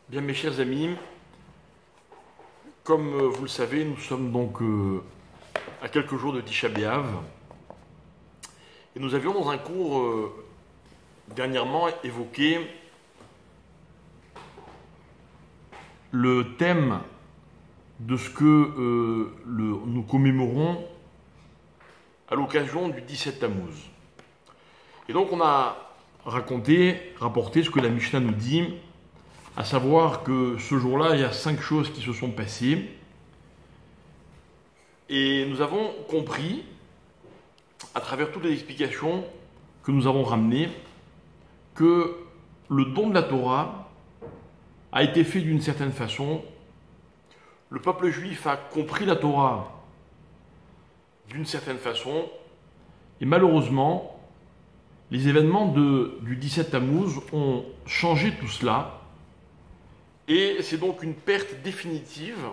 Bien, mes chers amis, comme vous le savez, nous sommes donc à quelques jours de Tisha B'Av. Et nous avions dans un cours dernièrement évoqué le thème de ce que nous commémorons à l'occasion du 17 Tammuz. Et donc on a rapporté ce que la Mishnah nous dit, à savoir que ce jour-là, il y a 5 choses qui se sont passées. Et nous avons compris, à travers toutes les explications que nous avons ramenées, que le don de la Torah a été fait d'une certaine façon. Le peuple juif a compris la Torah d'une certaine façon. Et malheureusement, les événements du 17 Tammuz ont changé tout cela. Et c'est donc une perte définitive,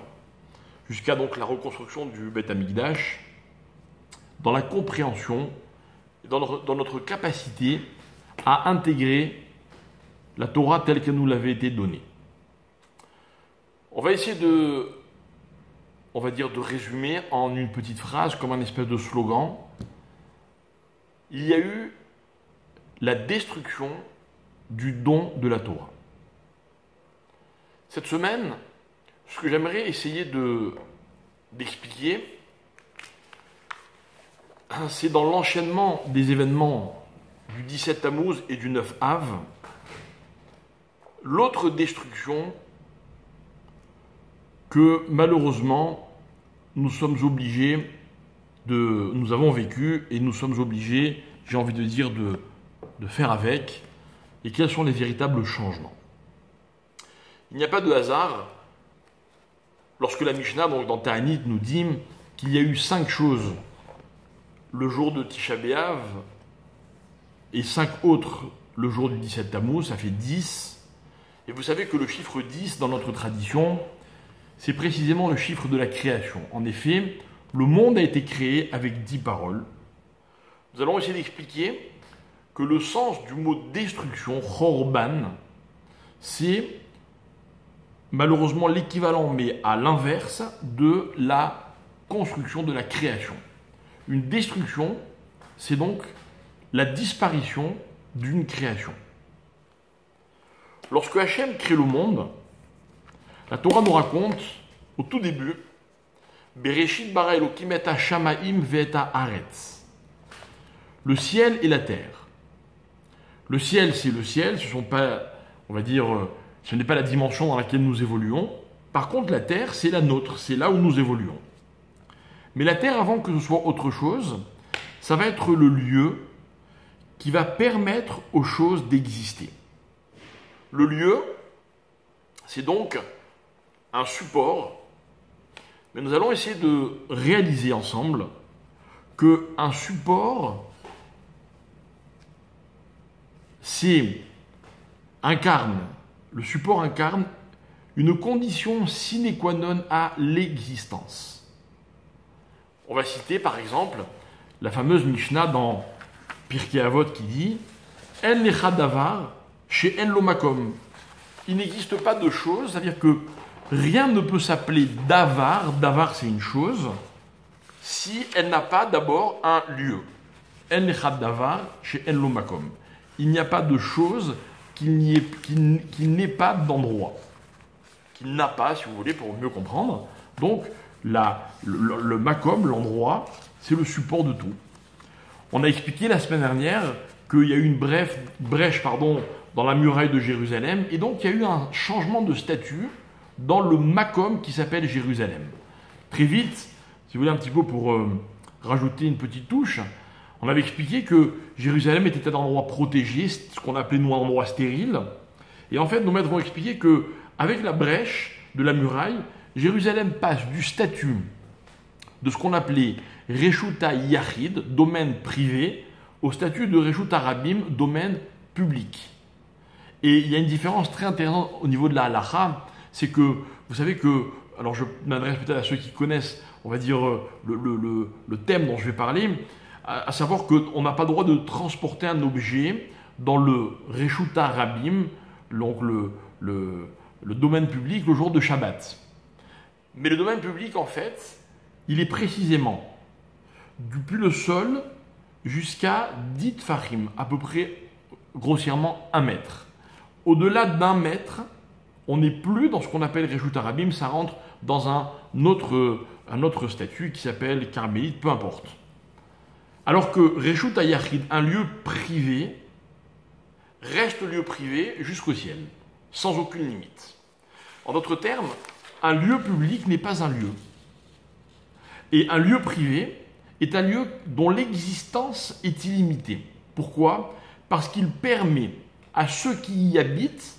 jusqu'à donc la reconstruction du Beth Amikdash, dans la compréhension, dans notre capacité à intégrer la Torah telle qu'elle nous l'avait été donnée. On va essayer de résumer en une petite phrase, comme un espèce de slogan. Il y a eu la destruction du don de la Torah. Cette semaine, ce que j'aimerais essayer d'expliquer, c'est dans l'enchaînement des événements du 17 Tammuz et du 9 Av, l'autre destruction que malheureusement nous avons vécu et nous sommes obligés, j'ai envie de dire, de faire avec, et quels sont les véritables changements. Il n'y a pas de hasard lorsque la Mishnah, donc dans Ta'anit, nous dit qu'il y a eu 5 choses le jour de Tisha B'Av et 5 autres le jour du 17 Tammuz, ça fait 10. Et vous savez que le chiffre 10, dans notre tradition, c'est précisément le chiffre de la création. En effet, le monde a été créé avec 10 paroles. Nous allons essayer d'expliquer que le sens du mot destruction, Chorban, c'est malheureusement l'équivalent, mais à l'inverse, de la construction, de la création. Une destruction, c'est donc la disparition d'une création. Lorsque Hachem crée le monde, la Torah nous raconte, au tout début, Bereshit bara Elokim et hashamaim ve'et haaretz. Le ciel et la terre. Le ciel, c'est le ciel, ce sont pas, on va dire, ce n'est pas la dimension dans laquelle nous évoluons. Par contre, la terre, c'est la nôtre, c'est là où nous évoluons. Mais la terre, avant que ce soit autre chose, ça va être le lieu qui va permettre aux choses d'exister. Le lieu, c'est donc un support, mais nous allons essayer de réaliser ensemble qu'un support, le support incarne une condition sine qua non à l'existence. On va citer par exemple la fameuse Mishnah dans Pirkei Avot qui dit « En lecha davar chez en lo makom ». Il n'existe pas de chose, c'est-à-dire que rien ne peut s'appeler davar, davar c'est une chose, si elle n'a pas d'abord un lieu. En lecha davar chez en lo makom. Il n'y a pas de chose qu'il n'ait pas d'endroit, qu'il n'a pas, si vous voulez, pour mieux comprendre. Donc, le makom, l'endroit, c'est le support de tout. On a expliqué la semaine dernière qu'il y a eu une brèche dans la muraille de Jérusalem, et donc il y a eu un changement de statut dans le makom qui s'appelle Jérusalem. Très vite, si vous voulez un petit peu pour rajouter une petite touche, on avait expliqué que Jérusalem était un endroit protégé, ce qu'on appelait nous un endroit stérile. Et en fait, nos maîtres vont expliquer qu'avec la brèche de la muraille, Jérusalem passe du statut de ce qu'on appelait Reshuta Yachid, domaine privé, au statut de Reshuta Rabim, domaine public. Et il y a une différence très intéressante au niveau de la halacha, c'est que, vous savez que, alors je m'adresse peut-être à ceux qui connaissent, on va dire, le thème dont je vais parler, à savoir qu'on n'a pas le droit de transporter un objet dans le Reshuta Rabim, donc le domaine public le jour de Shabbat. Mais le domaine public, en fait, il est précisément depuis le sol jusqu'à 10 tfachim, à peu près grossièrement 1 mètre. Au-delà d'1 mètre, on n'est plus dans ce qu'on appelle Reshut Harabim, ça rentre dans un autre statut qui s'appelle carmélite, peu importe. Alors que Reshut HaYachid, un lieu privé, reste lieu privé jusqu'au ciel, sans aucune limite. En d'autres termes, un lieu public n'est pas un lieu. Et un lieu privé est un lieu dont l'existence est illimitée. Pourquoi ? Parce qu'il permet à ceux qui y habitent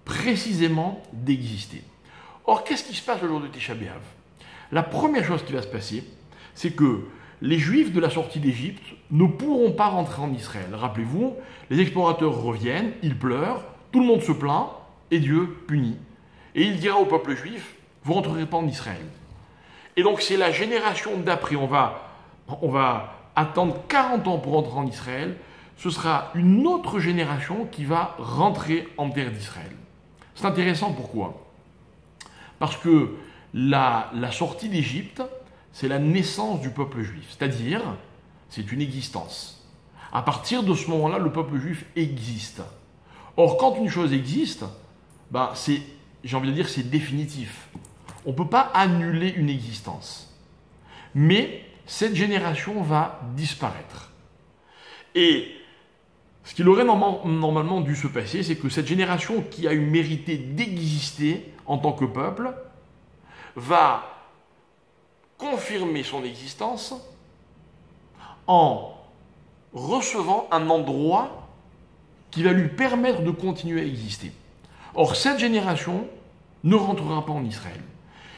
précisément d'exister. Or, qu'est-ce qui se passe le jour de Tisha B'Av ? La première chose qui va se passer, c'est que les Juifs de la sortie d'Égypte ne pourront pas rentrer en Israël. Rappelez-vous, les explorateurs reviennent, ils pleurent, tout le monde se plaint, et Dieu punit. Et il dira au peuple juif, vous ne rentrerez pas en Israël. Et donc c'est la génération d'après, on va attendre 40 ans pour rentrer en Israël, ce sera une autre génération qui va rentrer en terre d'Israël. C'est intéressant, pourquoi ? Parce que la sortie d'Égypte, c'est la naissance du peuple juif, c'est-à-dire, c'est une existence. À partir de ce moment-là, le peuple juif existe. Or, quand une chose existe, j'ai envie de dire, c'est définitif. On ne peut pas annuler une existence. Mais cette génération va disparaître. Et ce qu'il aurait normalement dû se passer, c'est que cette génération qui a eu mérité d'exister en tant que peuple va confirmer son existence en recevant un endroit qui va lui permettre de continuer à exister. Or, cette génération ne rentrera pas en Israël.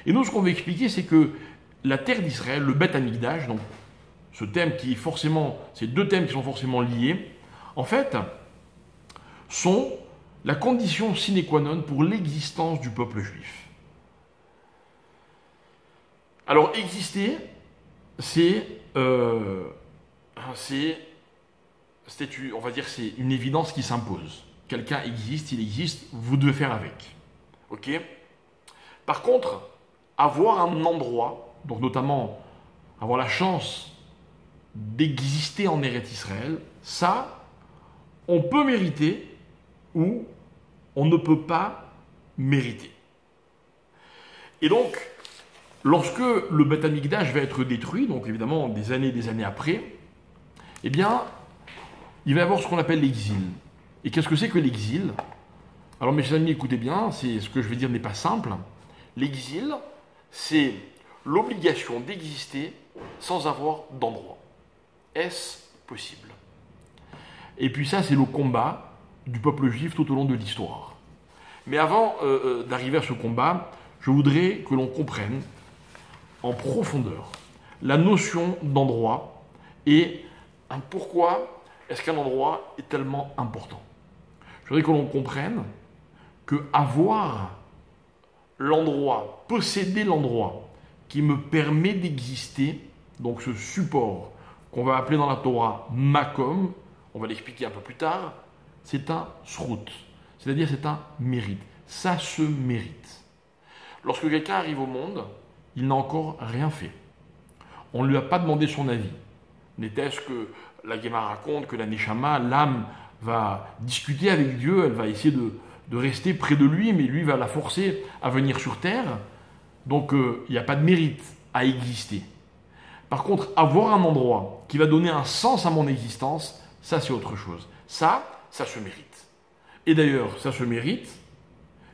Et nous, ce qu'on veut expliquer, c'est que la terre d'Israël, le Beth Amikdash, donc ce thème qui est forcément, ces deux thèmes qui sont forcément liés, en fait, sont la condition sine qua non pour l'existence du peuple juif. Alors, exister, c'est on va dire, c'est une évidence qui s'impose. Quelqu'un existe, il existe, vous devez faire avec. Ok ? Par contre, avoir un endroit, donc notamment avoir la chance d'exister en Eretz Israël, ça, on peut mériter ou on ne peut pas mériter. Et donc, lorsque le Beth Amikdash va être détruit, donc évidemment des années après, eh bien, il va y avoir ce qu'on appelle l'exil. Et qu'est-ce que c'est que l'exil ? Alors mes chers amis, écoutez bien, ce que je vais dire n'est pas simple. L'exil, c'est l'obligation d'exister sans avoir d'endroit. Est-ce possible ? Et puis ça, c'est le combat du peuple juif tout au long de l'histoire. Mais avant d'arriver à ce combat, je voudrais que l'on comprenne en profondeur la notion d'endroit et pourquoi est-ce qu'un endroit est tellement important. Je voudrais que l'on comprenne que avoir l'endroit, posséder l'endroit qui me permet d'exister, donc ce support qu'on va appeler dans la Torah makom, on va l'expliquer un peu plus tard, c'est un srout, c'est-à-dire c'est un mérite. Ça se mérite. Lorsque quelqu'un arrive au monde, il n'a encore rien fait. On ne lui a pas demandé son avis. N'était-ce que la Guémara raconte que la Neshama, l'âme, va discuter avec Dieu, elle va essayer de rester près de lui, mais lui va la forcer à venir sur terre. Donc il n'y a pas de mérite à exister. Par contre, avoir un endroit qui va donner un sens à mon existence, ça c'est autre chose. Ça se mérite. Et d'ailleurs, ça se mérite,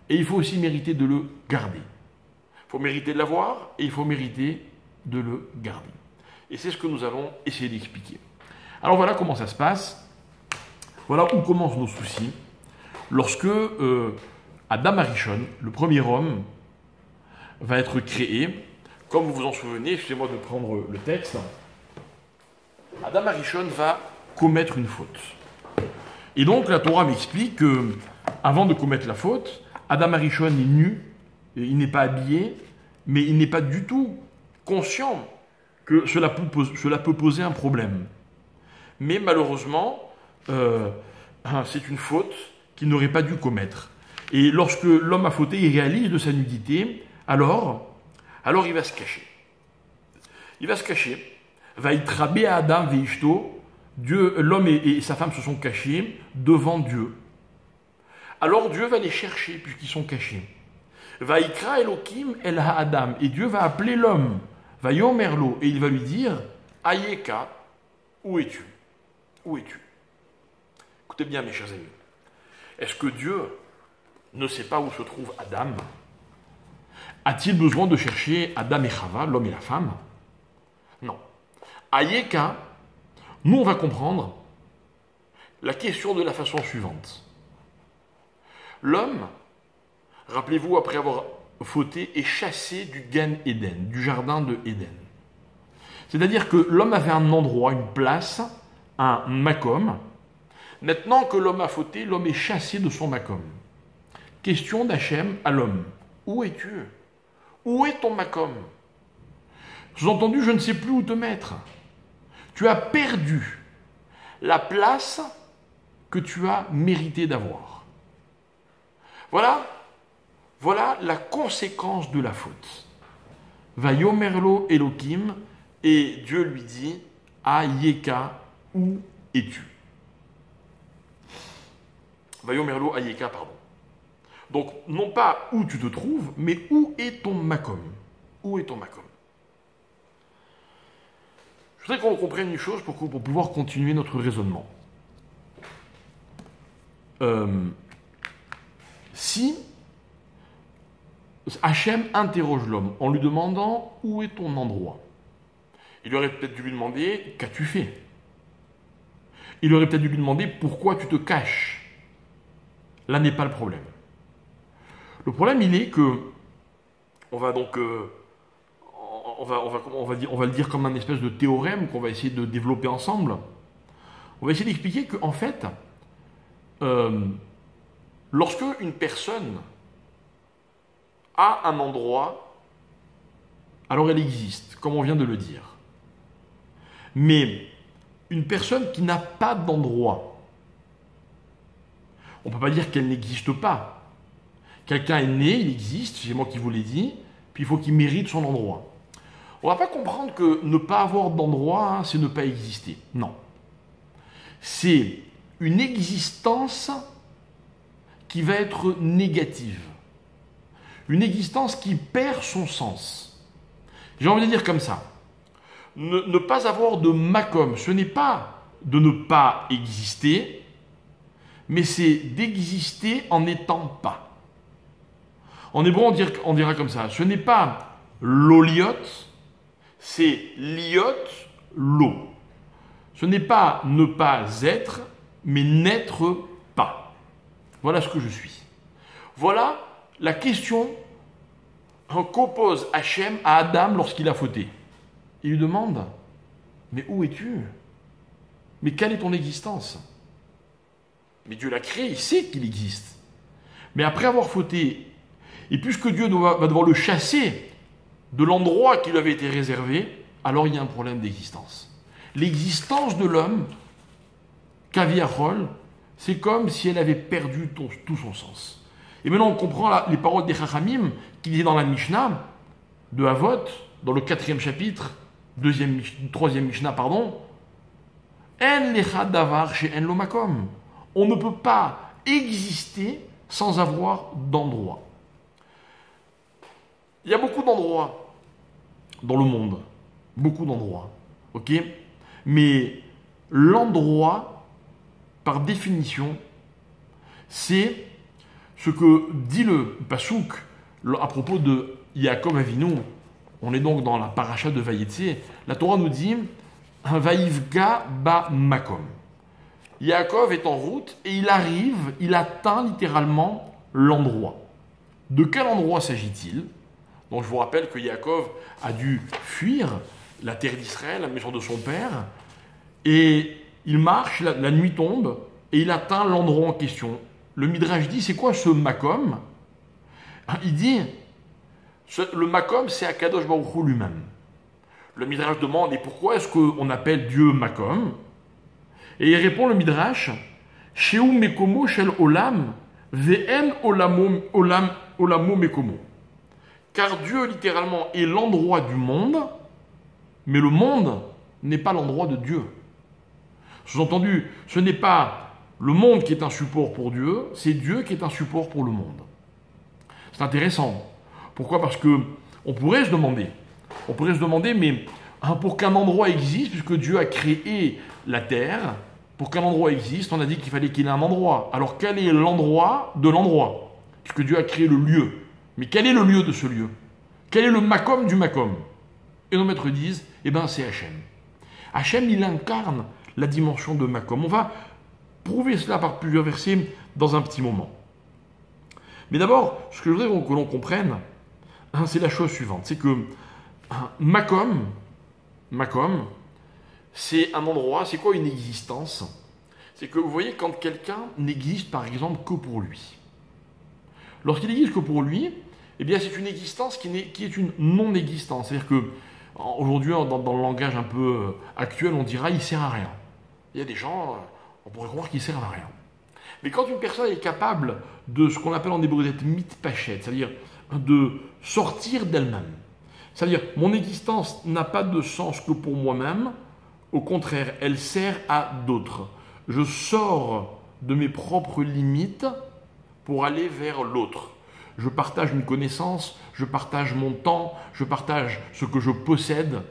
et il faut aussi mériter de le garder. Il faut mériter de l'avoir, et il faut mériter de le garder. Et c'est ce que nous allons essayer d'expliquer. Alors voilà comment ça se passe. Voilà où commencent nos soucis. Lorsque Adam Arishon, le premier homme, va être créé, comme vous vous en souvenez, excusez-moi de prendre le texte, Adam Arishon va commettre une faute. Et donc la Torah m'explique que, avant de commettre la faute, Adam Arishon est nu, il n'est pas habillé, mais il n'est pas du tout conscient que cela peut poser un problème. Mais malheureusement, c'est une faute qu'il n'aurait pas dû commettre. Et lorsque l'homme a fauté, il réalise de sa nudité, alors il va se cacher. Il va se cacher. Va y traber à Adam veishto. Dieu, l'homme et sa femme se sont cachés devant Dieu. Alors Dieu va les chercher puisqu'ils sont cachés. Va ykra Elohim el ha-Adam. Et Dieu va appeler l'homme. Va yomerlo. Et il va lui dire, Ayeka, où es-tu? Où es-tu? Écoutez bien mes chers amis. Est-ce que Dieu ne sait pas où se trouve Adam? A-t-il besoin de chercher Adam et Chava, l'homme et la femme? Non. Ayeka, nous on va comprendre la question de la façon suivante. L'homme, rappelez-vous, après avoir fauté, est chassé du Gan Eden, du jardin de Éden. C'est-à-dire que l'homme avait un endroit, une place, un makom. Maintenant que l'homme a fauté, l'homme est chassé de son makom. Question d'Hachem à l'homme. Où es-tu? Où est ton makom? Sous-entendu, je ne sais plus où te mettre. Tu as perdu la place que tu as mérité d'avoir. Voilà la conséquence de la faute. Va yomerlo Elohim, et Dieu lui dit, Ayeka, où es-tu? Va yomerlo Ayeka, pardon. Donc, non pas où tu te trouves, mais où est ton makom? Où est ton makom? Je voudrais qu'on comprenne une chose pour pouvoir continuer notre raisonnement. Si Hachem interroge l'homme en lui demandant où est ton endroit, il aurait peut-être dû lui demander qu'as-tu fait? Il aurait peut-être dû lui demander pourquoi tu te caches. Là n'est pas le problème. Le problème, il est que on va le dire comme un espèce de théorème qu'on va essayer de développer ensemble. On va essayer d'expliquer qu'en fait, lorsque une personne a un endroit, alors elle existe, comme on vient de le dire. Mais une personne qui n'a pas d'endroit, on ne peut pas dire qu'elle n'existe pas. Quelqu'un est né, il existe, c'est moi qui vous l'ai dit, puis il faut qu'il mérite son endroit. On ne va pas comprendre que ne pas avoir d'endroit, c'est ne pas exister. Non. C'est une existence qui va être négative. Une existence qui perd son sens. J'ai envie de dire comme ça. Ne pas avoir de makom, ce n'est pas de ne pas exister, mais c'est d'exister en n'étant pas. En hébreu, on dira comme ça. Ce n'est pas l'oliot, c'est liot, l'eau. Ce n'est pas ne pas être, mais n'être pas. Voilà ce que je suis. Voilà la question qu'oppose Hachem à Adam lorsqu'il a fauté. Il lui demande, mais où es-tu? Mais quelle est ton existence? Mais Dieu l'a créé, il sait qu'il existe. Mais après avoir fauté, et puisque Dieu va devoir le chasser de l'endroit qui lui avait été réservé, alors il y a un problème d'existence. L'existence de l'homme, Kaviachol, c'est comme si elle avait perdu tout son sens. Et maintenant on comprend les paroles des Chachamim qui disaient dans la Mishnah de Havot, dans le 4e chapitre, 3e Mishnah, pardon, En lecha davar she'en lo makom. On ne peut pas exister sans avoir d'endroit. Il y a beaucoup d'endroits dans le monde, beaucoup d'endroits, ok? Mais l'endroit, par définition, c'est ce que dit le Passouk à propos de Yaakov Avinu. On est donc dans la paracha de Vayetze. La Torah nous dit Vaïvga ba makom. Yaakov est en route et il atteint littéralement l'endroit. De quel endroit s'agit-il? Donc je vous rappelle que Yaakov a dû fuir la terre d'Israël, la maison de son père, et il marche, la nuit tombe, et il atteint l'endroit en question. Le Midrash dit, c'est quoi ce makom? Il dit, le makom, c'est Akadosh Baruch Hu lui-même. Le Midrash demande, et pourquoi est-ce qu'on appelle Dieu makom? Et il répond, le Midrash, Sheu mekomo shel olam Ve'en olamo mekomo. Car Dieu, littéralement, est l'endroit du monde, mais le monde n'est pas l'endroit de Dieu. Sous-entendu, ce n'est pas le monde qui est un support pour Dieu, c'est Dieu qui est un support pour le monde. C'est intéressant. Pourquoi? Parce que on pourrait se demander, mais pour qu'un endroit existe, puisque Dieu a créé la terre, pour qu'un endroit existe, on a dit qu'il fallait qu'il y ait un endroit. Alors quel est l'endroit de l'endroit? Puisque Dieu a créé le lieu. Mais quel est le lieu de ce lieu? Quel est le makom du makom? Et nos maîtres disent, c'est Hachem. Hachem, il incarne la dimension de makom. On va prouver cela par plusieurs versets dans un petit moment. Mais d'abord, ce que je voudrais que l'on comprenne, c'est la chose suivante. C'est que makom, c'est un endroit, c'est quoi une existence? C'est que vous voyez, quand quelqu'un n'existe par exemple que pour lui. Lorsqu'il n'existe que pour lui, c'est une existence qui est une non-existence. C'est-à-dire que aujourd'hui, dans le langage un peu actuel, on dira il sert à rien. Il y a des gens, on pourrait croire qu'ils servent à rien. Mais quand une personne est capable de ce qu'on appelle en hébreu d'être mitpachet, c'est-à-dire de sortir d'elle-même, c'est-à-dire mon existence n'a pas de sens que pour moi-même, au contraire, elle sert à d'autres. Je sors de mes propres limites pour aller vers l'autre. Je partage une connaissance, je partage mon temps, je partage ce que je possède.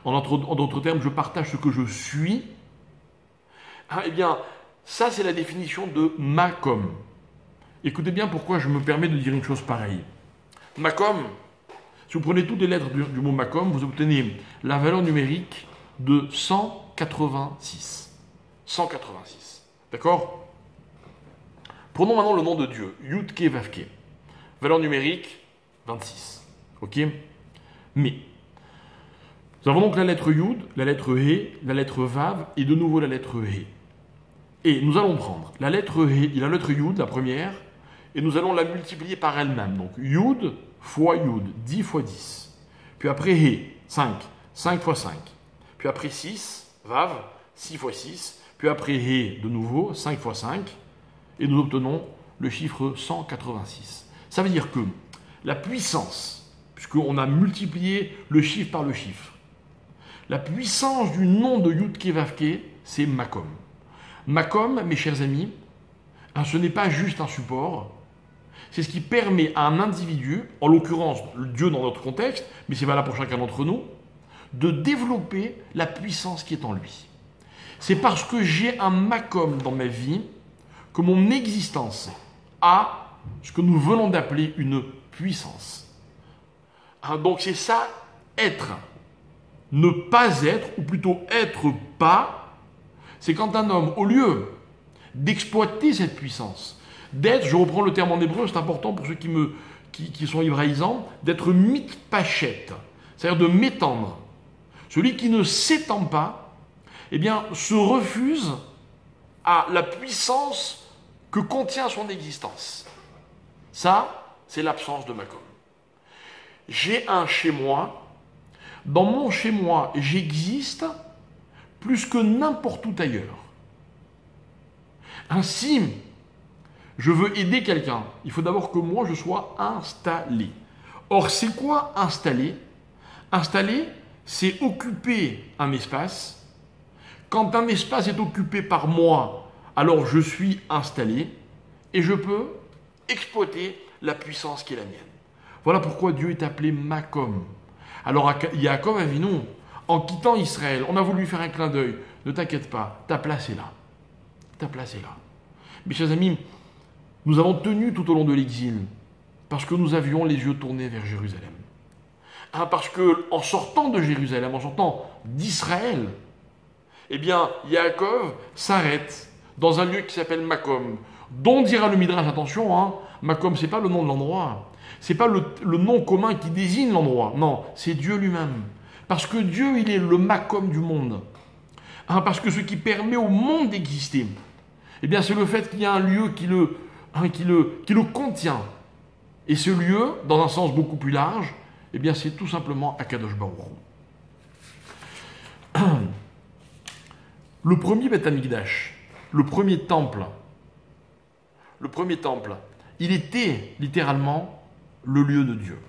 En d'autres termes, je partage ce que je suis. Ça c'est la définition de makom. Écoutez bien pourquoi je me permets de dire une chose pareille. Makom, si vous prenez toutes les lettres du mot makom, vous obtenez la valeur numérique de 186. 186. D'accord? Prenons maintenant le nom de Dieu, Yud-Ke Vav-Ke. Valeur numérique, 26. Ok? Mais, nous avons donc la lettre Yud, la lettre He, la lettre Vav et de nouveau la lettre He. Et nous allons prendre la lettre He, la lettre Yud, la première, et nous allons la multiplier par elle-même. Donc Yud fois Yud, 10 fois 10. Puis après He, 5, 5 fois 5. Puis après 6, Vav, 6 fois 6. Puis après He, de nouveau, 5 fois 5. Et nous obtenons le chiffre 186. Ça veut dire que la puissance, puisqu'on a multiplié le chiffre par le chiffre, la puissance du nom de Yud-Ke Vav-Ke, c'est Makom. Makom, mes chers amis, ce n'est pas juste un support, c'est ce qui permet à un individu, en l'occurrence Dieu dans notre contexte, mais c'est valable pour chacun d'entre nous, de développer la puissance qui est en lui. C'est parce que j'ai un Makom dans ma vie que mon existence a ce que nous venons d'appeler une puissance. Donc c'est ça, être. Ne pas être, ou plutôt être pas, c'est quand un homme, au lieu d'exploiter cette puissance, d'être, je reprends le terme en hébreu, c'est important pour ceux qui sont hébraïsants, d'être mitpachet, c'est-à-dire de m'étendre. Celui qui ne s'étend pas, se refuse à la puissance que contient son existence. Ça, c'est l'absence de Makom. J'ai un chez moi. Dans mon chez moi, j'existe plus que n'importe où ailleurs. Ainsi, je veux aider quelqu'un. Il faut d'abord que moi, je sois installé. Or, c'est quoi installer? Installer, c'est occuper un espace. Quand un espace est occupé par moi, alors je suis installé et je peux exploiter la puissance qui est la mienne. Voilà pourquoi Dieu est appelé Makom. Alors Yaakov Avinu, en quittant Israël, on a voulu lui faire un clin d'œil. Ne t'inquiète pas, ta place est là. Ta place est là. Mes chers amis, nous avons tenu tout au long de l'exil parce que nous avions les yeux tournés vers Jérusalem. Parce que en sortant de Jérusalem, en sortant d'Israël, Yaakov s'arrête dans un lieu qui s'appelle Makom, dont dira le Midrash, attention, Makom, c'est pas le nom de l'endroit, c'est pas le nom commun qui désigne l'endroit, non, c'est Dieu lui-même. Parce que Dieu, il est le Makom du monde. Parce que ce qui permet au monde d'exister, c'est le fait qu'il y a un lieu qui le contient. Et ce lieu, dans un sens beaucoup plus large, c'est tout simplement Akadosh Baruch Hu. Le premier Beth Amikdash, le premier temple, le premier temple, il était littéralement le lieu de Dieu.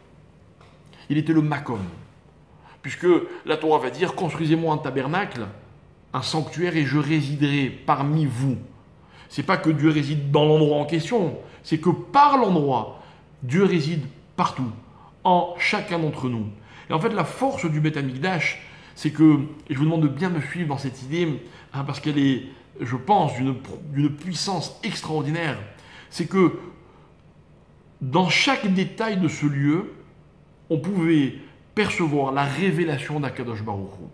Il était le Makom. Puisque la Torah va dire, construisez-moi un tabernacle, un sanctuaire, et je résiderai parmi vous. C'est pas que Dieu réside dans l'endroit en question, c'est que par l'endroit, Dieu réside partout, en chacun d'entre nous. Et en fait, la force du Beth Amikdash, c'est que, et je vous demande de bien me suivre dans cette idée, parce qu'elle est, je pense, d'une puissance extraordinaire, c'est que dans chaque détail de ce lieu, on pouvait percevoir la révélation d'Akadosh Baruch Hu.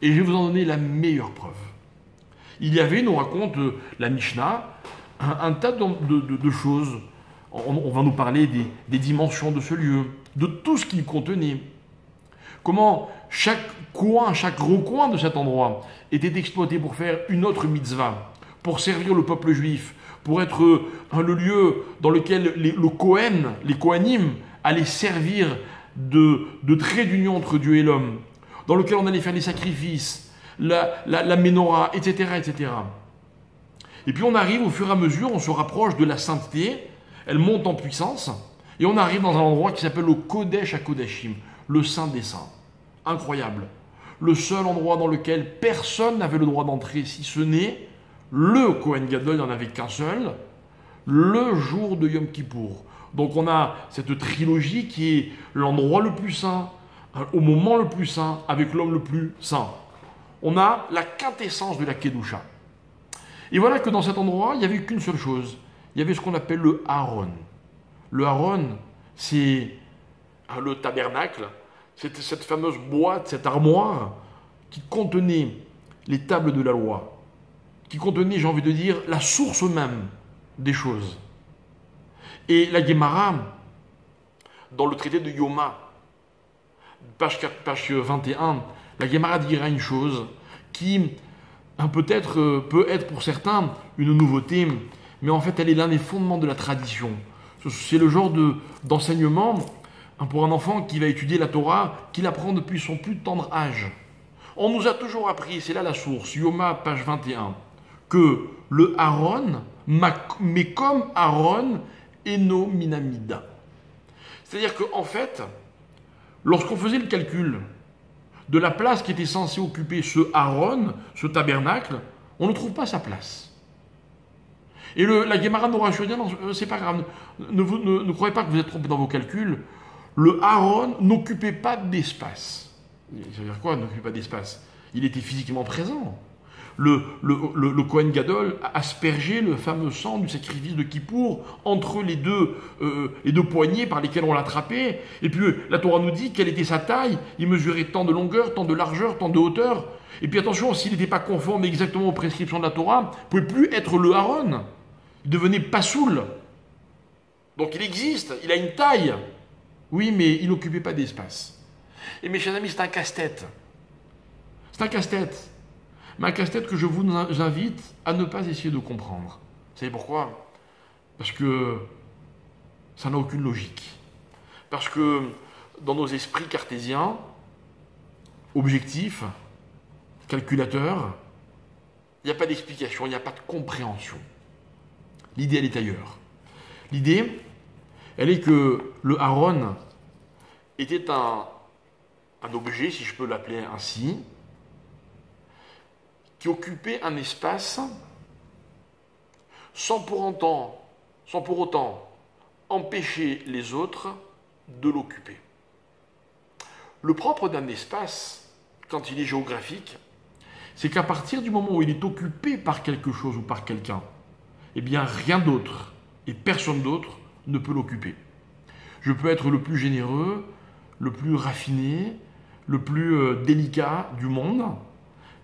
Et je vais vous en donner la meilleure preuve. Il y avait, nous raconte la Mishnah, un tas de choses. On va nous parler des dimensions de ce lieu, de tout ce qu'il contenait. Comment chaque coin, chaque recoin de cet endroit était exploité pour faire une autre mitzvah, pour servir le peuple juif, pour être le lieu dans lequel le Kohen, les Kohanim, allaient servir de trait d'union entre Dieu et l'homme, dans lequel on allait faire les sacrifices, la menorah, etc., etc. Et puis on arrive au fur et à mesure, on se rapproche de la sainteté, elle monte en puissance, et on arrive dans un endroit qui s'appelle le Kodesh HaKodashim, le Saint des Saints. Incroyable. Le seul endroit dans lequel personne n'avait le droit d'entrer, si ce n'est le Kohen Gadol, il n'y en avait qu'un seul, le jour de Yom Kippour. Donc on a cette trilogie qui est l'endroit le plus saint, au moment le plus saint, avec l'homme le plus saint. On a la quintessence de la Kedusha. Et voilà que dans cet endroit, il n'y avait qu'une seule chose. Il y avait ce qu'on appelle le Aaron. Le Aaron, c'est le tabernacle, c'était cette fameuse boîte, cette armoire qui contenait les tables de la loi, qui contenait, j'ai envie de dire, la source même des choses. Et la Gemara, dans le traité de Yoma, page 21, la Gemara dira une chose qui peut-être peut être pour certains une nouveauté, mais en fait elle est l'un des fondements de la tradition. C'est le genre d'enseignement pour un enfant qui va étudier la Torah, qu'il apprend depuis son plus tendre âge. On nous a toujours appris, c'est là la source, Yoma, page 21, que le Aaron, mais comme Aaron, Eno Minamida. C'est-à-dire qu'en fait, lorsqu'on faisait le calcul de la place qui était censée occuper ce Aaron, ce tabernacle, on ne trouve pas sa place. Et la Gemara nous rassure, non, c'est pas grave, ne croyez pas que vous êtes trompé dans vos calculs, le Aaron n'occupait pas d'espace. Ça veut dire quoi, n'occupait pas d'espace? Il était physiquement présent. Le Kohen Gadol aspergeait le fameux sang du sacrifice de Kippour entre les deux poignées par lesquelles on l'attrapait. Et puis la Torah nous dit quelle était sa taille. Il mesurait tant de longueur, tant de largeur, tant de hauteur. Et puis attention, s'il n'était pas conforme exactement aux prescriptions de la Torah, il ne pouvait plus être le Aaron. Il devenait Passoul. Donc il existe, il a une taille. Oui, mais il n'occupait pas d'espace. Et mes chers amis, c'est un casse-tête. C'est un casse-tête. Mais un casse-tête que je vous invite à ne pas essayer de comprendre. Vous savez pourquoi? Parce que ça n'a aucune logique. Parce que dans nos esprits cartésiens, objectifs, calculateurs, il n'y a pas d'explication, il n'y a pas de compréhension. L'idée, elle est ailleurs. L'idée, elle est que le Aaron était un objet, si je peux l'appeler ainsi, qui occupait un espace sans pour autant empêcher les autres de l'occuper. Le propre d'un espace, quand il est géographique, c'est qu'à partir du moment où il est occupé par quelque chose ou par quelqu'un, eh bien rien d'autre et personne d'autre ne peut l'occuper. Je peux être le plus généreux, le plus raffiné, le plus délicat du monde,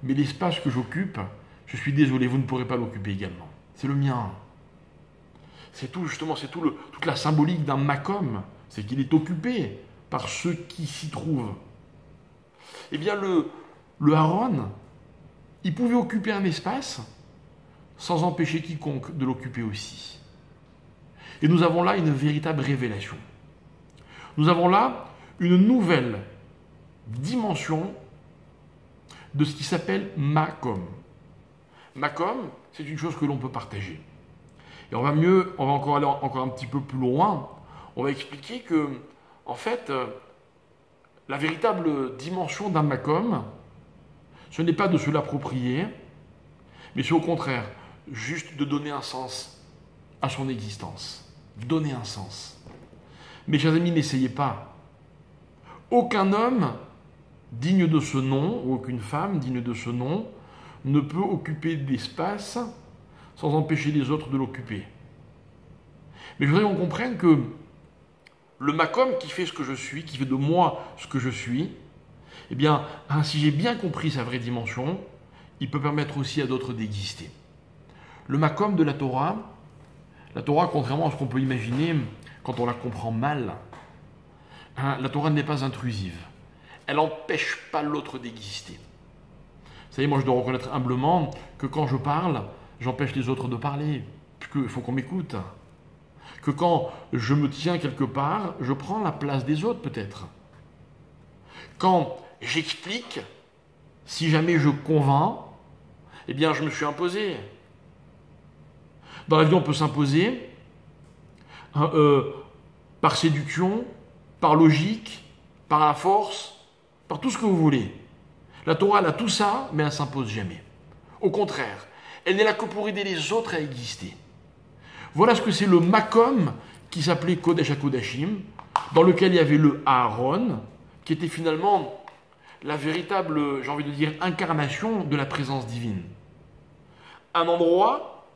mais l'espace que j'occupe, je suis désolé, vous ne pourrez pas l'occuper également. C'est le mien. C'est tout, justement, toute la symbolique d'un makom, c'est qu'il est occupé par ceux qui s'y trouvent. Eh bien, le Aaron, il pouvait occuper un espace sans empêcher quiconque de l'occuper aussi. Et nous avons là une véritable révélation. Nous avons là une nouvelle dimension de ce qui s'appelle Makom. Makom, c'est une chose que l'on peut partager. Et on va encore aller encore un petit peu plus loin. On va expliquer que, en fait, la véritable dimension d'un makom, ce n'est pas de se l'approprier, mais c'est au contraire juste de donner un sens à son existence. Donner un sens. Mes chers amis, n'essayez pas. Aucun homme digne de ce nom, ou aucune femme digne de ce nom, ne peut occuper d'espace sans empêcher les autres de l'occuper. Mais je voudrais qu'on comprenne que le makom qui fait ce que je suis, qui fait de moi ce que je suis, eh bien, si j'ai bien compris sa vraie dimension, il peut permettre aussi à d'autres d'exister. Le makom de la Torah, contrairement à ce qu'on peut imaginer quand on la comprend mal, la Torah n'est pas intrusive. Elle n'empêche pas l'autre d'exister. Vous savez, moi je dois reconnaître humblement que quand je parle, j'empêche les autres de parler, puisqu'il faut qu'on m'écoute. Que quand je me tiens quelque part, je prends la place des autres peut-être. Quand j'explique, si jamais je convainc, eh bien je me suis imposé. Dans la vie, on peut s'imposer par séduction, par logique, par la force, par tout ce que vous voulez. La Torah, elle a tout ça, mais elle ne s'impose jamais. Au contraire, elle n'est là que pour aider les autres à exister. Voilà ce que c'est le makom qui s'appelait Kodesh HaKodashim, dans lequel il y avait le Aaron, qui était finalement la véritable, j'ai envie de dire, incarnation de la présence divine. Un endroit,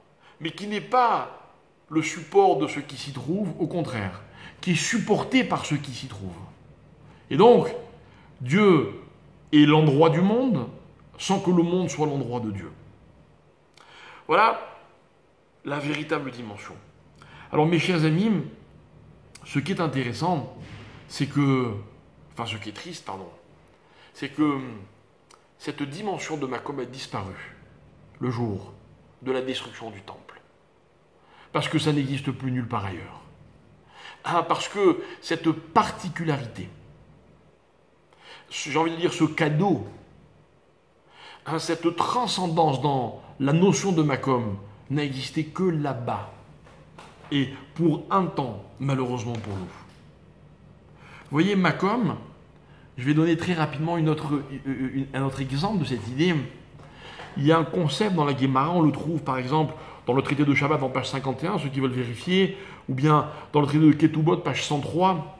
mais qui n'est pas le support de ce qui s'y trouve, au contraire, qui est supporté par ceux qui s'y trouvent. Et donc, Dieu est l'endroit du monde, sans que le monde soit l'endroit de Dieu. Voilà la véritable dimension. Alors mes chers amis, ce qui est intéressant, c'est que, ce qui est triste, c'est que cette dimension de Makom a disparu le jour de la destruction du temple. Parce que ça n'existe plus nulle part ailleurs. Parce que cette particularité, j'ai envie de dire ce cadeau, cette transcendance dans la notion de Makom n'a existé que là-bas. Et pour un temps, malheureusement pour nous. Vous voyez, Makom, je vais donner très rapidement un autre exemple de cette idée. Il y a un concept dans la Guémara, on le trouve par exemple dans le traité de Shabbat en page 51, ceux qui veulent vérifier, ou bien dans le traité de Ketubot, page 103.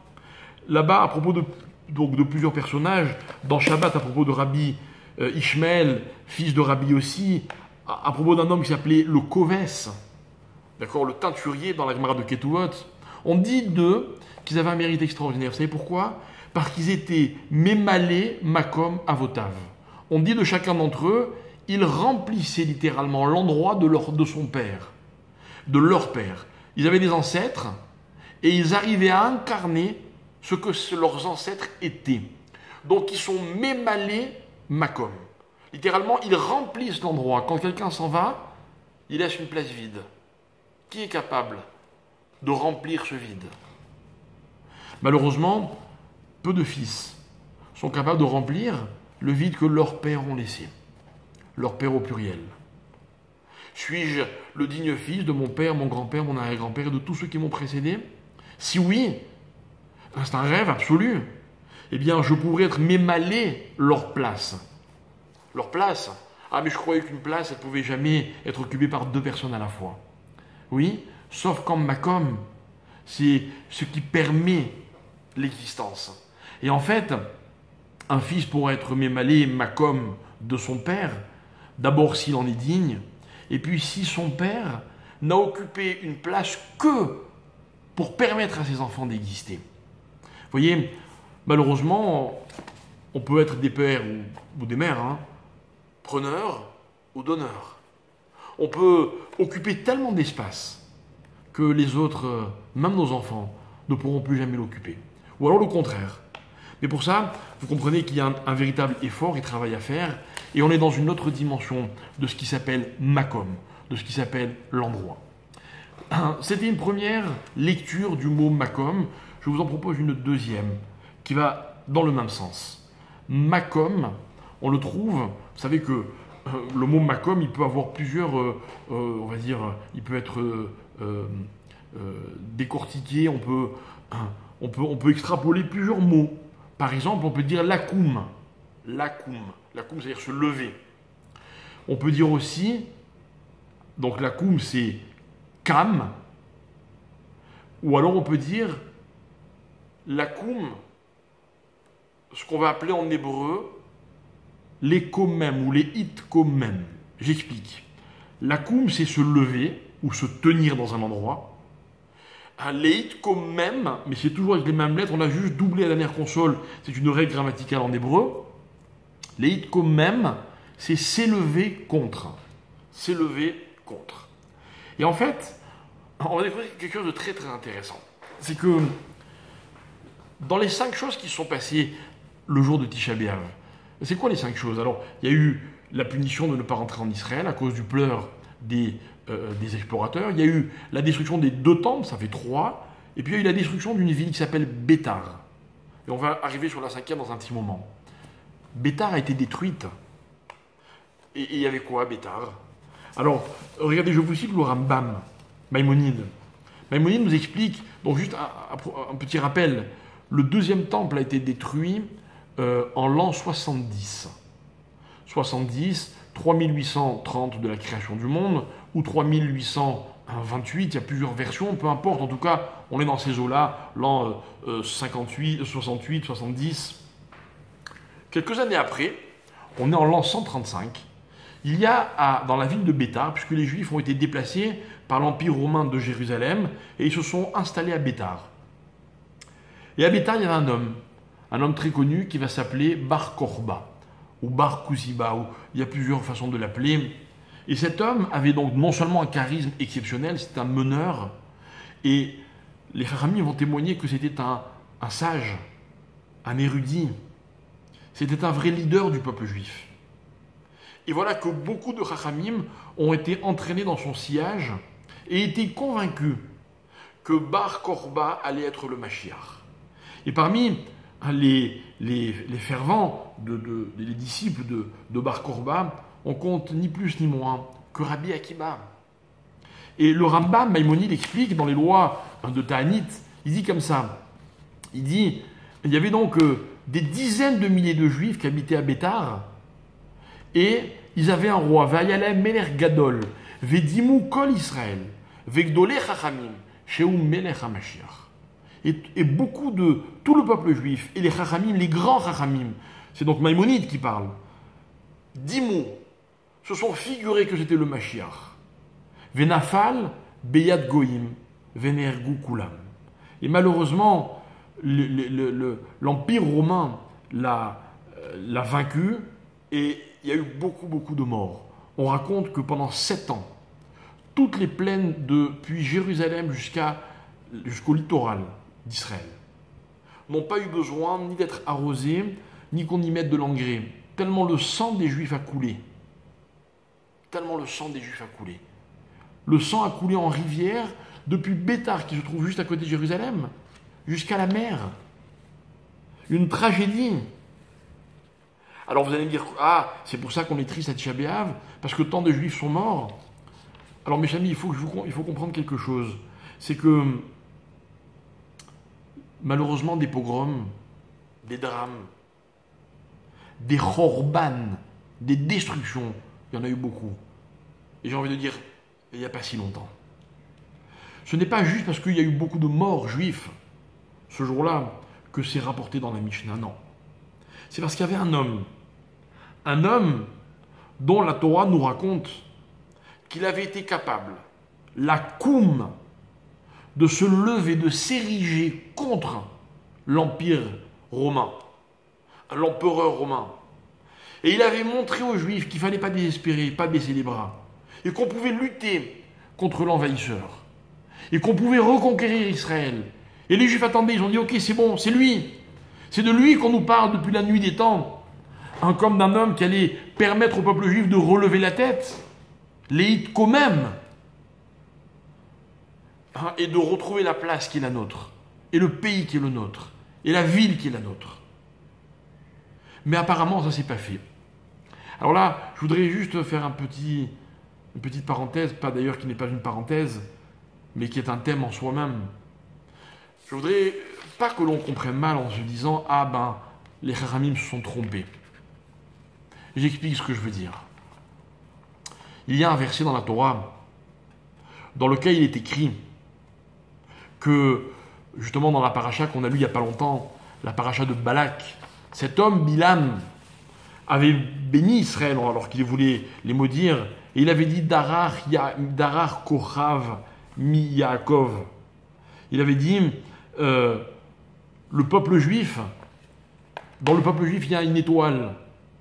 Là-bas, à propos de plusieurs personnages, dans Shabbat, à propos de Rabbi Ishmael, fils de Rabbi Yossi, à propos d'un homme qui s'appelait le Koves, d'accord, le teinturier dans la Gemara de Ketubot, on dit d'eux qu'ils avaient un mérite extraordinaire. Vous savez pourquoi? Parce qu'ils étaient Mémalé, Makom, Avotav. On dit de chacun d'entre eux, ils remplissaient littéralement l'endroit de son père, de leur père. Ils avaient des ancêtres et ils arrivaient à incarner ce que leurs ancêtres étaient. Donc ils sont Mémalé, Makom. Littéralement, ils remplissent l'endroit. Quand quelqu'un s'en va, il laisse une place vide. Qui est capable de remplir ce vide? Malheureusement, peu de fils sont capables de remplir le vide que leurs pères ont laissé. Leurs pères au pluriel. Suis-je le digne fils de mon père, mon grand-père, mon arrière-grand-père et de tous ceux qui m'ont précédé? Si oui, c'est un rêve absolu. Eh bien, je pourrais être Mémalé leur place. Leur place? Ah, mais je croyais qu'une place, elle ne pouvait jamais être occupée par deux personnes à la fois. Oui, sauf quand Makom, c'est ce qui permet l'existence. Et en fait, un fils pourrait être Mémalé, Makom de son père, d'abord s'il en est digne, et puis si son père n'a occupé une place que pour permettre à ses enfants d'exister. Vous voyez, malheureusement, on peut être des pères ou des mères, preneurs ou donneurs. On peut occuper tellement d'espace que les autres, même nos enfants, ne pourront plus jamais l'occuper. Ou alors le contraire. Mais pour ça, vous comprenez qu'il y a un véritable effort et travail à faire, et on est dans une autre dimension de ce qui s'appelle Makom, de ce qui s'appelle l'endroit. C'était une première lecture du mot Makom. Je vous en propose une deuxième qui va dans le même sens. Makom, on le trouve, vous savez que le mot Makom, il peut avoir plusieurs, on va dire, il peut être décortiquer, on peut extrapoler plusieurs mots. Par exemple, on peut dire lakoum. Lakoum. Lakoum, c'est-à-dire se lever. On peut dire aussi, donc lakoum, c'est kam. Ou alors on peut dire lakoum, ce qu'on va appeler en hébreu les komem ou les itkomem. J'explique. Lakoum, c'est se lever ou se tenir dans un endroit. Un leit comme même, mais c'est toujours avec les mêmes lettres, on a juste doublé la dernière console, c'est une règle grammaticale en hébreu. Leit comme même, c'est s'élever contre. S'élever contre. Et en fait, on va découvrir quelque chose de très très intéressant. C'est que dans les 5 choses qui se sont passées le jour de Tisha B'Av, c'est quoi les 5 choses? Alors, il y a eu la punition de ne pas rentrer en Israël à cause du pleur des explorateurs. Il y a eu la destruction des 2 temples, ça fait 3. Et puis il y a eu la destruction d'une ville qui s'appelle Bétar. Et on va arriver sur la 5e dans un petit moment. Bétar a été détruite. Et il y avait quoi à Bétar? Alors, regardez, je vous cite le Rambam, Maïmonide. Maïmonide nous explique, donc juste un petit rappel, le 2e temple a été détruit en l'an 70. 70, 3830 de la création du monde, ou 3828, il y a plusieurs versions, peu importe, en tout cas, on est dans ces eaux-là, l'an 58, 68, 70. Quelques années après, on est en l'an 135, il y a dans la ville de Bétar, puisque les Juifs ont été déplacés par l'Empire romain de Jérusalem, et ils se sont installés à Bétar. Et à Bétar, il y a un homme très connu qui va s'appeler Bar Korba, ou Bar Kuziba, ou il y a plusieurs façons de l'appeler. Et cet homme avait donc non seulement un charisme exceptionnel, c'était un meneur, et les Chachamim vont témoigner que c'était un sage, un érudit, c'était un vrai leader du peuple juif. Et voilà que beaucoup de Chachamim ont été entraînés dans son sillage et étaient convaincus que Bar Korba allait être le Mashiach. Et parmi les fervents, les disciples de Bar Korba, on compte ni plus ni moins que Rabbi Akiba. Et le Rambam, Maïmonide, explique dans les lois de Ta'anit, il dit comme ça, il dit, il y avait donc des dizaines de milliers de Juifs qui habitaient à Bétar, et ils avaient un roi, Vayalem Melech Gadol, Vedimu Kol Israël, Vegdoleh Chachamim, Shehu Melech HaMashiach. Et beaucoup de tout le peuple juif, et les Chachamim, les grands Chachamim, c'est donc Maïmonide qui parle, Dimou, se sont figurés que c'était le Mashiach. Venafal, Beyad Goïm, Venergu Kulam. Et malheureusement, l'Empire romain l'a vaincu et il y a eu beaucoup de morts. On raconte que pendant 7 ans, toutes les plaines depuis Jérusalem jusqu'au littoral d'Israël n'ont pas eu besoin ni d'être arrosées, ni qu'on y mette de l'engrais. Tellement le sang des Juifs a coulé. Tellement le sang des Juifs a coulé. Le sang a coulé en rivière depuis Bétar, qui se trouve juste à côté de Jérusalem, jusqu'à la mer. Une tragédie. Alors vous allez me dire, c'est pour ça qu'on est triste à Tisha B'Av, parce que tant de Juifs sont morts. Alors mes amis, il faut comprendre quelque chose. C'est que, malheureusement, des pogroms, des drames, des chorban, des destructions, il y en a eu beaucoup. Et j'ai envie de dire, il n'y a pas si longtemps. Ce n'est pas juste parce qu'il y a eu beaucoup de morts juifs ce jour-là que c'est rapporté dans la Mishnah, non. C'est parce qu'il y avait un homme dont la Torah nous raconte qu'il avait été capable, la koum, de se lever, de s'ériger contre l'Empire romain, l'empereur romain. Et il avait montré aux Juifs qu'il ne fallait pas désespérer, pas baisser les bras, et qu'on pouvait lutter contre l'envahisseur, et qu'on pouvait reconquérir Israël. Et les Juifs attendaient, ils ont dit, ok, c'est bon, c'est lui. C'est de lui qu'on nous parle depuis la nuit des temps, comme d'un homme qui allait permettre au peuple juif de relever la tête, les quand même, et de retrouver la place qui est la nôtre, et le pays qui est le nôtre, et la ville qui est la nôtre. Mais apparemment, ça ne s'est pas fait. Alors là, je voudrais juste faire une petite parenthèse, pas d'ailleurs qui n'est pas une parenthèse. mais qui est un thème en soi-même. Je voudrais pas que l'on comprenne mal en se disant « Ah ben, les Chachamim se sont trompés ». J'explique ce que je veux dire. Il y a un verset dans la Torah dans lequel il est écrit que, justement dans la paracha qu'on a lu il n'y a pas longtemps, la paracha de Balak, cet homme, Bilam, avait béni Israël alors qu'il voulait les maudire, et il avait dit Darar Kochav mi Yaakov. Il avait dit le peuple juif, dans le peuple juif il y a une étoile,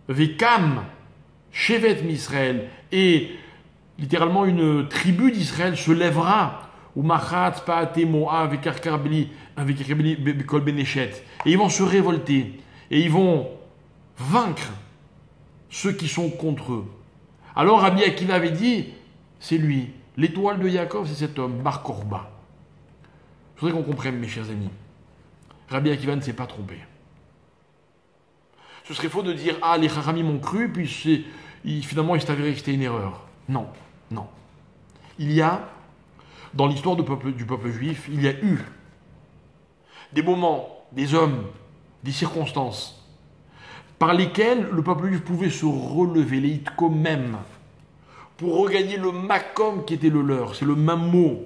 Vekam, Shevet Misraël, et littéralement une tribu d'Israël se lèvera, ou Machat Paate Moav Vekarkarbeli Bekol Beneshet, et ils vont se révolter, et ils vont vaincre ceux qui sont contre eux. Alors Rabbi Akiva avait dit, c'est lui, l'étoile de Yaakov, c'est cet homme, Bar Korba. Je voudrais qu'on comprenne, mes chers amis. Rabbi Akiva ne s'est pas trompé. Ce serait faux de dire, ah, les Chachamim m'ont cru, puis finalement il s'est avéré que c'était une erreur. Non, non. Il y a, dans l'histoire du peuple juif, il y a eu des moments, des hommes, des circonstances par lesquelles le peuple juif pouvait se relever, les hitkom même, pour regagner le makom qui était le leur. C'est le même mot.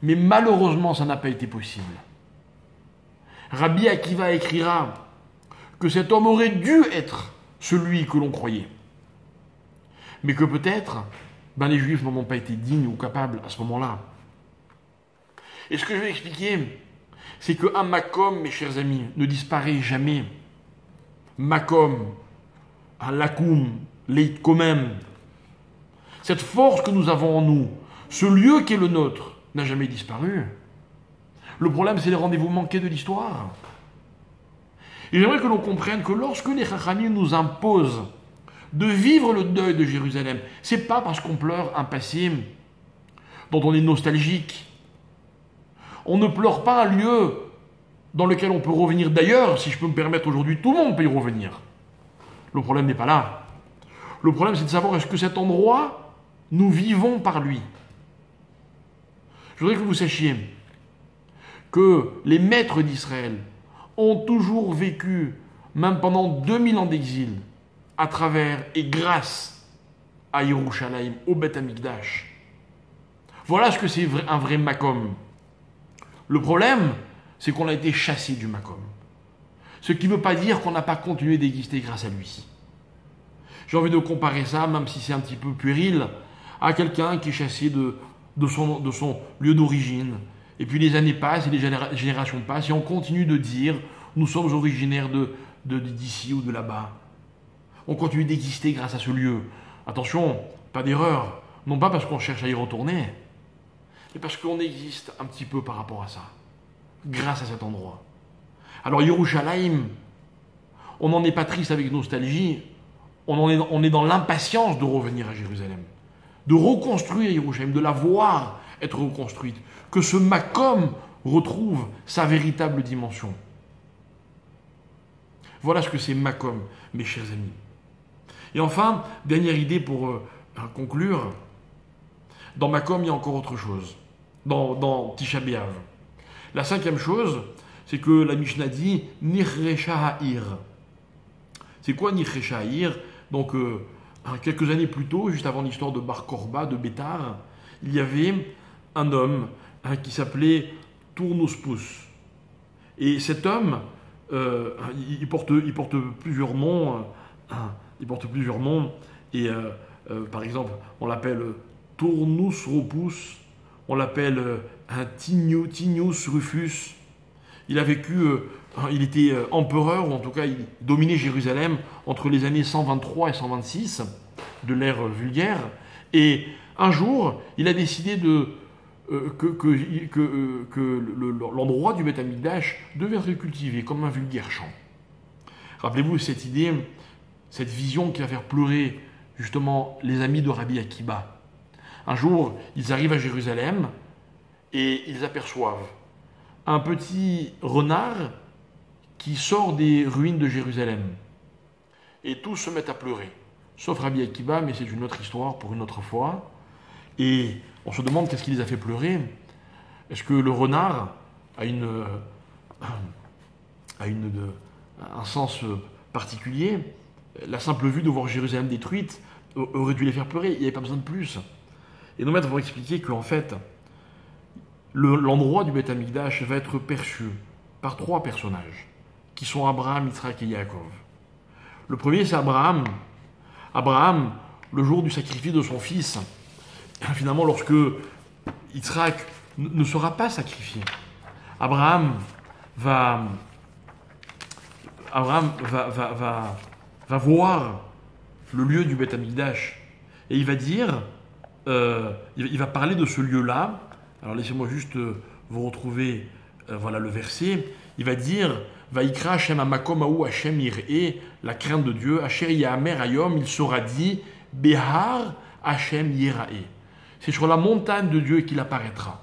Mais malheureusement, ça n'a pas été possible. Rabbi Akiva écrira que cet homme aurait dû être celui que l'on croyait. Mais que peut-être, les Juifs n'en ont pas été dignes ou capables à ce moment-là. Et ce que je vais expliquer, c'est qu'un makom, mes chers amis, ne disparaît jamais. Makom, un lakoum, leit komem. Cette force que nous avons en nous, ce lieu qui est le nôtre, n'a jamais disparu. Le problème, c'est les rendez-vous manqués de l'histoire. Et j'aimerais que l'on comprenne que lorsque les Chachamim nous imposent de vivre le deuil de Jérusalem, c'est pas parce qu'on pleure un passé dont on est nostalgique. On ne pleure pas un lieu dans lequel on peut revenir. D'ailleurs, si je peux me permettre aujourd'hui, tout le monde peut y revenir. Le problème n'est pas là. Le problème, c'est de savoir est-ce que cet endroit, nous vivons par lui. Je voudrais que vous sachiez que les maîtres d'Israël ont toujours vécu, même pendant 2000 ans d'exil, à travers et grâce à Yerushalayim, au Beth Amikdash. Voilà ce que c'est un vrai makom. Le problème, c'est qu'on a été chassé du makom. Ce qui ne veut pas dire qu'on n'a pas continué d'exister grâce à lui. J'ai envie de comparer ça, même si c'est un petit peu puéril, à quelqu'un qui est chassé de son lieu d'origine. Et puis les années passent et les générations passent et on continue de dire nous sommes originaires d'ici ou de là-bas. On continue d'exister grâce à ce lieu. Attention, pas d'erreur. Non pas parce qu'on cherche à y retourner, mais parce qu'on existe un petit peu par rapport à ça. Grâce à cet endroit. Alors Yerushalayim, on n'en est pas triste avec nostalgie, on est dans l'impatience de revenir à Jérusalem, de reconstruire Yerushalayim, de la voir être reconstruite, que ce makom retrouve sa véritable dimension. Voilà ce que c'est makom, mes chers amis. Et enfin, dernière idée pour conclure, dans makom il y a encore autre chose, dans Tisha B'Av. La cinquième chose, c'est que la Mishnah dit Nirresha Ha'ir. C'est quoi Nirresha Ha'ir? Donc, quelques années plus tôt, juste avant l'histoire de Bar Korba, de Bétar, il y avait un homme qui s'appelait Tournuspus. Et cet homme, il porte plusieurs noms. Il porte plusieurs noms. Et par exemple, on l'appelle Tournusropus, on l'appelle un Tinius Rufus. Il a vécu, il était empereur, ou en tout cas il dominait Jérusalem entre les années 123 et 126 de l'ère vulgaire. Et un jour, il a décidé que l'endroit du Beth Amikdash devait être cultivé comme un vulgaire champ. Rappelez-vous cette idée, cette vision qui va faire pleurer justement les amis de Rabbi Akiba. Un jour, ils arrivent à Jérusalem et ils aperçoivent un petit renard qui sort des ruines de Jérusalem. Et tous se mettent à pleurer, sauf Rabbi Akiba, mais c'est une autre histoire pour une autre fois. Et On se demande qu'est-ce qui les a fait pleurer. Est-ce que le renard a un sens particulier? La simple vue de voir Jérusalem détruite aurait dû les faire pleurer. Il n'y avait pas besoin de plus. Et nos maîtres vont expliquer qu'en fait, l'endroit du Beth Amikdash va être perçu par 3 personnages, qui sont Abraham, Yitzhak et Yaakov. Le premier, c'est Abraham. Abraham, le jour du sacrifice de son fils, finalement, lorsque Yitzhak ne sera pas sacrifié, Abraham va voir le lieu du Beth Amikdash et il va dire, il va parler de ce lieu-là. Alors laissez-moi juste vous retrouver, voilà le verset. Il va dire, Vaikra Hashem amakom aou Hashem ir'e, la crainte de Dieu, Asher yamer ayom, il sera dit, Behar Hashem yirae. C'est sur la montagne de Dieu qu'il apparaîtra.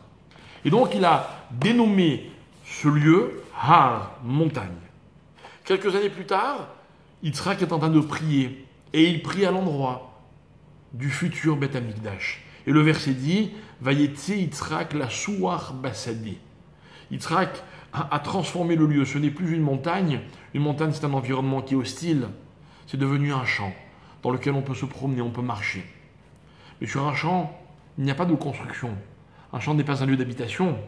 Et donc il a dénommé ce lieu Har, montagne. Quelques années plus tard, Yitzhak est en train de prier et il prie à l'endroit du futur Beth Amikdash. Et le verset dit, Vayetse Yitzhak la souar basadé. Yitzhak a transformé le lieu. Ce n'est plus une montagne. Une montagne, c'est un environnement qui est hostile. C'est devenu un champ dans lequel on peut se promener, on peut marcher. Mais sur un champ, il n'y a pas de construction. Un champ n'est pas un lieu d'habitation.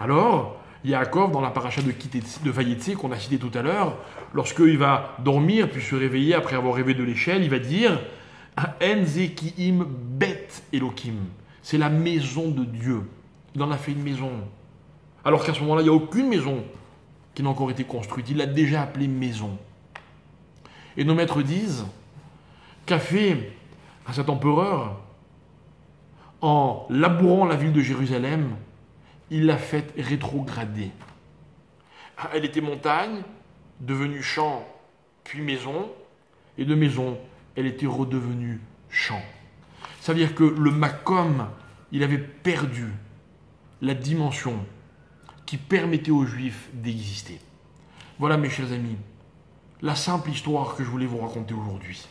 Alors, Yaakov, dans la paracha de Vayetse qu'on a cité tout à l'heure, lorsqu'il va dormir puis se réveiller après avoir rêvé de l'échelle, il va dire En zekiim bet Elokim. C'est la maison de Dieu. Il en a fait une maison. Alors qu'à ce moment-là, il n'y a aucune maison qui n'a encore été construite. Il l'a déjà appelée maison. Et nos maîtres disent qu'a fait cet empereur en labourant la ville de Jérusalem, il l'a faite rétrograder. Elle était montagne, devenue champ, puis maison, et de maison, elle était redevenue champ. Ça veut dire que le Makom, il avait perdu la dimension qui permettait aux Juifs d'exister. Voilà, mes chers amis, la simple histoire que je voulais vous raconter aujourd'hui.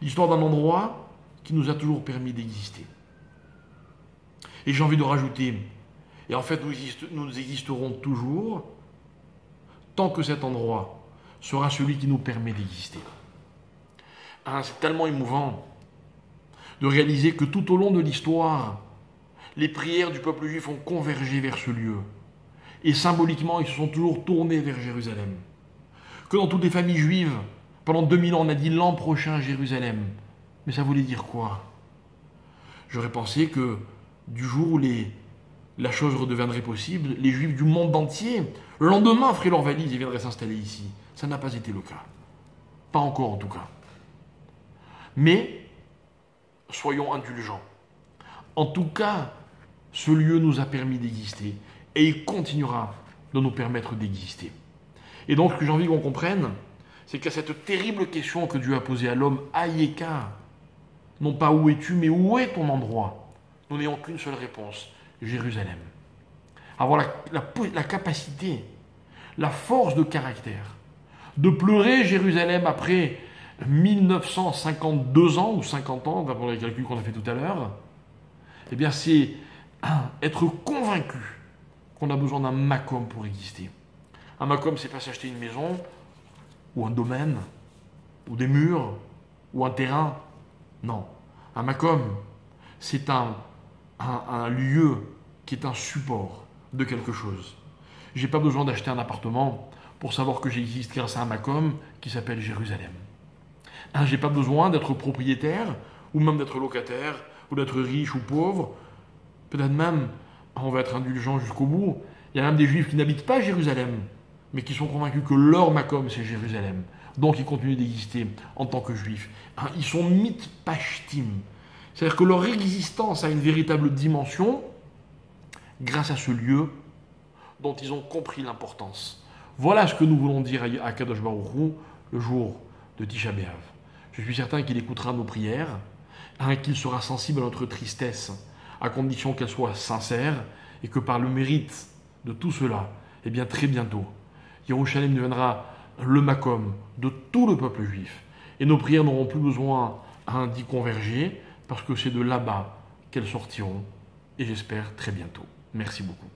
L'histoire d'un endroit qui nous a toujours permis d'exister. Et j'ai envie de rajouter, et en fait nous existerons toujours tant que cet endroit sera celui qui nous permet d'exister. C'est tellement émouvant de réaliser que tout au long de l'histoire, les prières du peuple juif ont convergé vers ce lieu. Et symboliquement, ils se sont toujours tournés vers Jérusalem. Que dans toutes les familles juives, pendant 2000 ans, on a dit l'an prochain Jérusalem. Mais ça voulait dire quoi? J'aurais pensé que du jour où la chose redeviendrait possible, les Juifs du monde entier, le lendemain, feraient leurs valises et viendraient s'installer ici. Ça n'a pas été le cas. Pas encore en tout cas. Mais, soyons indulgents. En tout cas, ce lieu nous a permis d'exister. Et il continuera de nous permettre d'exister. Et donc, ce que j'ai envie qu'on comprenne, c'est qu'à cette terrible question que Dieu a posée à l'homme, Ayeka, non pas où es-tu, mais où est ton endroit? Nous n'ayons qu'une seule réponse, Jérusalem. Avoir la capacité, la force de caractère, de pleurer Jérusalem après 1952 ans, ou 50 ans, d'après les calculs qu'on a fait tout à l'heure, eh bien c'est être convaincu qu'on a besoin d'un makom pour exister. Un makom, c'est pas s'acheter une maison, ou un domaine, ou des murs, ou un terrain. Non. Un makom, c'est un lieu qui est un support de quelque chose. Je n'ai pas besoin d'acheter un appartement pour savoir que j'existe grâce à un makom qui s'appelle Jérusalem. Je n'ai pas besoin d'être propriétaire, ou même d'être locataire, ou d'être riche ou pauvre. Peut-être même, on va être indulgent jusqu'au bout, il y a même des Juifs qui n'habitent pas Jérusalem, mais qui sont convaincus que leur makom c'est Jérusalem. Donc ils continuent d'exister en tant que Juifs. Ils sont mitpashtim. C'est-à-dire que leur existence a une véritable dimension grâce à ce lieu dont ils ont compris l'importance. Voilà ce que nous voulons dire à Kadosh Baruch Hu le jour de Tisha B'Av. Je suis certain qu'il écoutera nos prières, qu'il sera sensible à notre tristesse, à condition qu'elle soit sincère, et que par le mérite de tout cela, eh bien très bientôt, Yerushalem deviendra le makom de tout le peuple juif. Et nos prières n'auront plus besoin d'y converger, parce que c'est de là-bas qu'elles sortiront et j'espère très bientôt. Merci beaucoup.